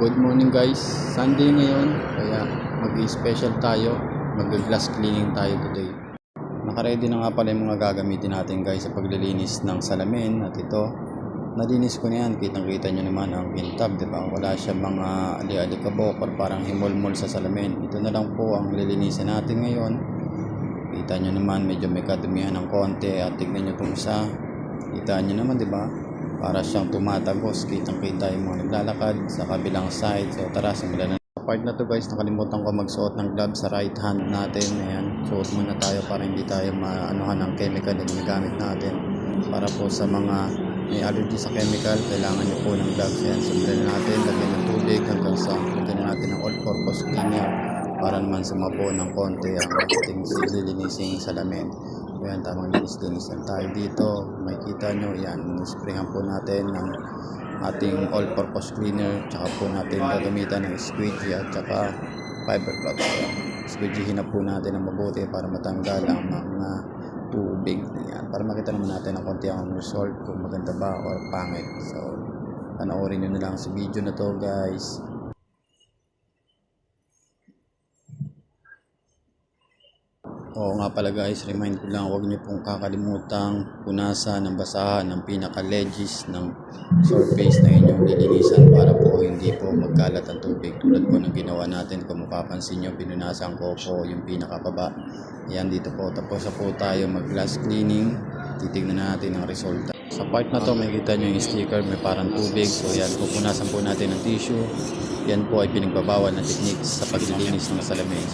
Good morning guys, Sunday ngayon, kaya mag-special tayo, mag-glass cleaning tayo today. Nakaready na nga pala yung mga gagamitin natin guys sa paglilinis ng salamin. At ito, nalinis ko na yan, kitang kita nyo naman ang kintab, diba? Wala siya mga ali-alikabok or parang himol-mol sa salamin. Ito na lang po ang lilinisin natin ngayon. Kita nyo naman, medyo may kadumihan ng konti. At tignan nyo itong isa, kita nyo naman, diba? Para siyang tumatagos, kitang-kita yung mga naglalakad sa kabilang side. So tara, simulan na. Sa part na to guys, nakalimutan ko magsuot ng gloves sa right hand natin. Ayan, suot muna tayo para hindi tayo maanuhan ng chemical na ginagamit natin. Para po sa mga may allergy sa chemical, kailangan nyo po ng gloves. Ayan, simulan na natin, lagyan ng tubig hanggang sa lagyan na natin ng all-purpose cleaner para naman sumapo ng konti ang ating lilinising salamin. Ayan, tamang linis-linis lang tayo dito. Makikita nyo, yan, sprayan po natin ng ating all-purpose cleaner. Tsaka po natin gagamitan ng squeegee at tsaka fiberglass. Squeegeehin na po natin ng mabuti para matanggal ang mga tubig. Yan, para makita naman natin ang konti ang result kung maganda ba or pangit. So, panoorin nyo na lang sa video na to guys. Oo nga pala guys, remind ko lang, huwag nyo pong kakalimutang punasan ng basahan ng pinaka-ledges ng surface na inyong lilinisan para po hindi po magkalat ang tubig. Tulad po ng ginawa natin, kung mapapansin nyo, pinunasan ko po yung pinakababa. Yan dito po, tapos na po tayo mag-glass cleaning. Titignan natin ang resulta. Sa part na to, makikita nyo yung sticker, may parang tubig. So yan, pupunasan po natin ng tissue. Yan po ay pinagbabawal na technique sa paglilinis ng salamin.